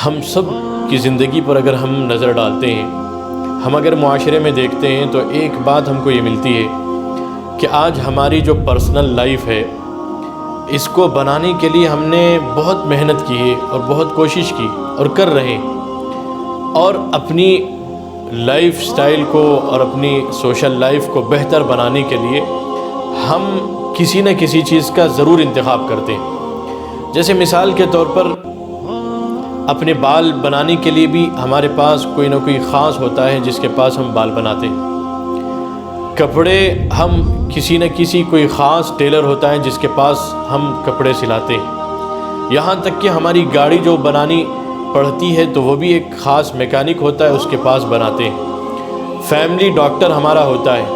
ہم سب کی زندگی پر اگر ہم نظر ڈالتے ہیں، ہم اگر معاشرے میں دیکھتے ہیں تو ایک بات ہم کو یہ ملتی ہے کہ آج ہماری جو پرسنل لائف ہے اس کو بنانے کے لیے ہم نے بہت محنت کی ہے اور بہت کوشش کی اور کر رہے ہیں، اور اپنی لائف سٹائل کو اور اپنی سوشل لائف کو بہتر بنانے کے لیے ہم کسی نہ کسی چیز کا ضرور انتخاب کرتے ہیں۔ جیسے مثال کے طور پر اپنے بال بنانے کے لیے بھی ہمارے پاس کوئی نہ کوئی خاص ہوتا ہے جس کے پاس ہم بال بناتے ہیں۔ کپڑے ہم کسی نہ کسی کوئی خاص ٹیلر ہوتا ہے جس کے پاس ہم کپڑے سلاتے ہیں۔ یہاں تک کہ ہماری گاڑی جو بنانی پڑتی ہے تو وہ بھی ایک خاص میکینک ہوتا ہے، اس کے پاس بناتے ہیں۔ فیملی ڈاکٹر ہمارا ہوتا ہے۔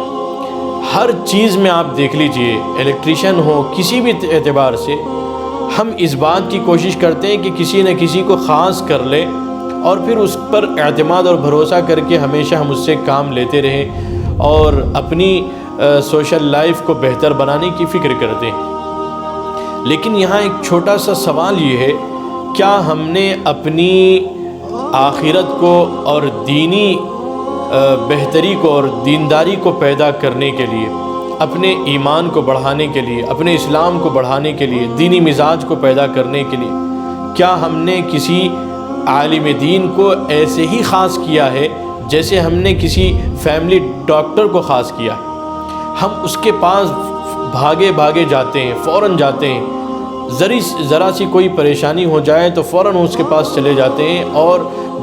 ہر چیز میں آپ دیکھ لیجئے، الیکٹریشین ہو، کسی بھی اعتبار سے ہم اس بات کی کوشش کرتے ہیں کہ کسی نہ کسی کو خاص کر لیں اور پھر اس پر اعتماد اور بھروسہ کر کے ہمیشہ ہم اس سے کام لیتے رہیں اور اپنی سوشل لائف کو بہتر بنانے کی فکر کرتے ہیں۔ لیکن یہاں ایک چھوٹا سا سوال یہ ہے، کیا ہم نے اپنی آخرت کو اور دینی بہتری کو اور دینداری کو پیدا کرنے کے لیے، اپنے ایمان کو بڑھانے کے لیے، اپنے اسلام کو بڑھانے کے لیے، دینی مزاج کو پیدا کرنے کے لیے، کیا ہم نے کسی عالم دین کو ایسے ہی خاص کیا ہے جیسے ہم نے کسی فیملی ڈاکٹر کو خاص کیا ہے؟ ہم اس کے پاس بھاگے جاتے ہیں، فوراً جاتے ہیں، ذرا سی کوئی پریشانی ہو جائے تو فوراً اس کے پاس چلے جاتے ہیں، اور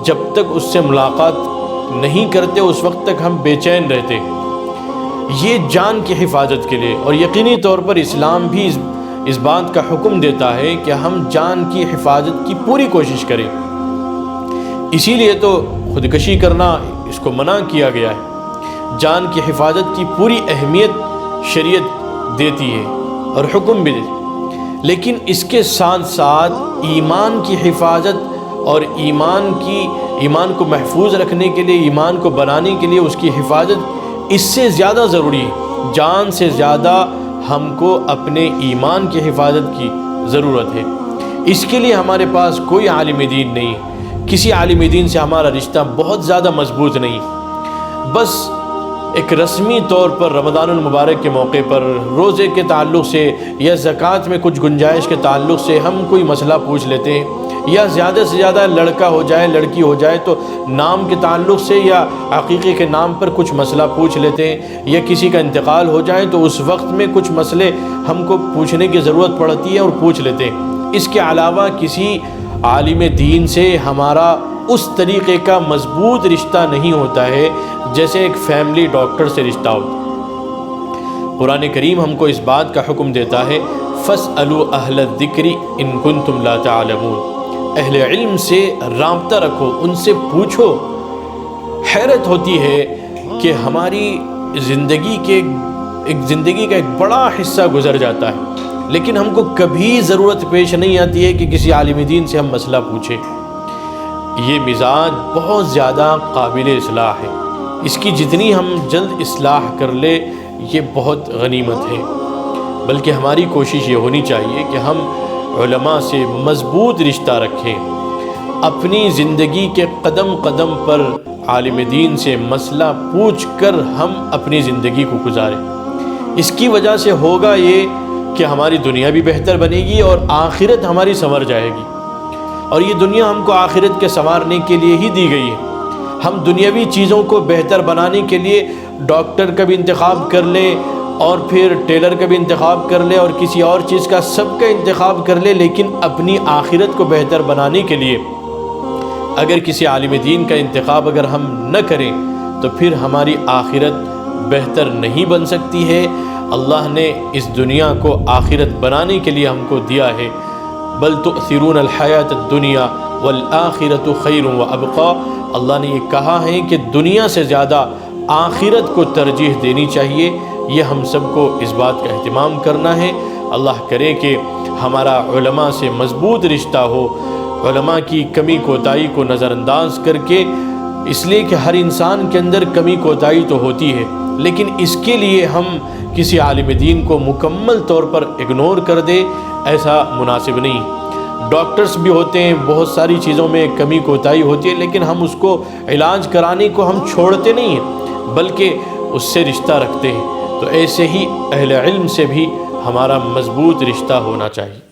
جب تک اس سے ملاقات نہیں کرتے اس وقت تک ہم بے چین رہتے ہیں۔ یہ جان کی حفاظت کے لیے، اور یقینی طور پر اسلام بھی اس بات کا حکم دیتا ہے کہ ہم جان کی حفاظت کی پوری کوشش کریں۔ اسی لیے تو خودکشی کرنا اس کو منع کیا گیا ہے۔ جان کی حفاظت کی پوری اہمیت شریعت دیتی ہے اور حکم بھی دیتی ہے، لیکن اس کے ساتھ ساتھ ایمان کی حفاظت اور ایمان کو محفوظ رکھنے کے لیے، ایمان کو بنانے کے لیے اس کی حفاظت اس سے زیادہ ضروری ہے۔ جان سے زیادہ ہم کو اپنے ایمان کی حفاظت کی ضرورت ہے۔ اس کے لیے ہمارے پاس کوئی عالم دین نہیں، کسی عالم دین سے ہمارا رشتہ بہت زیادہ مضبوط نہیں۔ بس ایک رسمی طور پر رمضان المبارک کے موقع پر روزے کے تعلق سے یا زکوٰۃ میں کچھ گنجائش کے تعلق سے ہم کوئی مسئلہ پوچھ لیتے ہیں، یا زیادہ سے زیادہ لڑکا ہو جائے لڑکی ہو جائے تو نام کے تعلق سے یا عقیقے کے نام پر کچھ مسئلہ پوچھ لیتے ہیں، یا کسی کا انتقال ہو جائے تو اس وقت میں کچھ مسئلے ہم کو پوچھنے کی ضرورت پڑتی ہے اور پوچھ لیتے ہیں۔ اس کے علاوہ کسی عالم دین سے ہمارا اس طریقے کا مضبوط رشتہ نہیں ہوتا ہے جیسے ایک فیملی ڈاکٹر سے رشتہ ہوتا ہے۔ قرآن کریم ہم کو اس بات کا حکم دیتا ہے، فَاسْأَلُوا أَهْلَ الذِّكْرِ إِن كُنتُمْ لَا تَعْلَمُونَ، اہل علم سے رابطہ رکھو، ان سے پوچھو۔ حیرت ہوتی ہے کہ ہماری زندگی کا ایک بڑا حصہ گزر جاتا ہے لیکن ہم کو کبھی ضرورت پیش نہیں آتی ہے کہ کسی عالم دین سے ہم مسئلہ پوچھیں۔ یہ مزاج بہت زیادہ قابل اصلاح ہے، اس کی جتنی ہم جلد اصلاح کر لے یہ بہت غنیمت ہے۔ بلکہ ہماری کوشش یہ ہونی چاہیے کہ ہم علماء سے مضبوط رشتہ رکھیں، اپنی زندگی کے قدم قدم پر عالم دین سے مسئلہ پوچھ کر ہم اپنی زندگی کو گزاریں۔ اس کی وجہ سے ہوگا یہ کہ ہماری دنیا بھی بہتر بنے گی اور آخرت ہماری سنور جائے گی، اور یہ دنیا ہم کو آخرت کے سنوارنے کے لیے ہی دی گئی ہے۔ ہم دنیاوی چیزوں کو بہتر بنانے کے لیے ڈاکٹر کا بھی انتخاب کر لیں اور پھر ٹیلر کا بھی انتخاب کر لیں اور کسی اور چیز کا سب کا انتخاب کر لیں، لیکن اپنی آخرت کو بہتر بنانے کے لیے اگر کسی عالم دین کا انتخاب اگر ہم نہ کریں تو پھر ہماری آخرت بہتر نہیں بن سکتی ہے۔ اللہ نے اس دنیا کو آخرت بنانے کے لیے ہم کو دیا ہے، بل تؤثرون الحیات الدنیا والآخرۃ خیر وابقیٰ۔ اللہ نے یہ کہا ہے کہ دنیا سے زیادہ آخرت کو ترجیح دینی چاہیے۔ یہ ہم سب کو اس بات کا اہتمام کرنا ہے۔ اللہ کرے کہ ہمارا علماء سے مضبوط رشتہ ہو، علماء کی کمی کوتاہی کو نظر انداز کر کے، اس لیے کہ ہر انسان کے اندر کمی کوتاہی تو ہوتی ہے، لیکن اس کے لیے ہم کسی عالم دین کو مکمل طور پر اگنور کر دے، ایسا مناسب نہیں۔ ڈاکٹرز بھی ہوتے ہیں، بہت ساری چیزوں میں کمی کوتاہی ہوتی ہے، لیکن ہم اس کو علاج کرانے کو ہم چھوڑتے نہیں ہیں بلکہ اس سے رشتہ رکھتے ہیں۔ تو ایسے ہی اہل علم سے بھی ہمارا مضبوط رشتہ ہونا چاہیے۔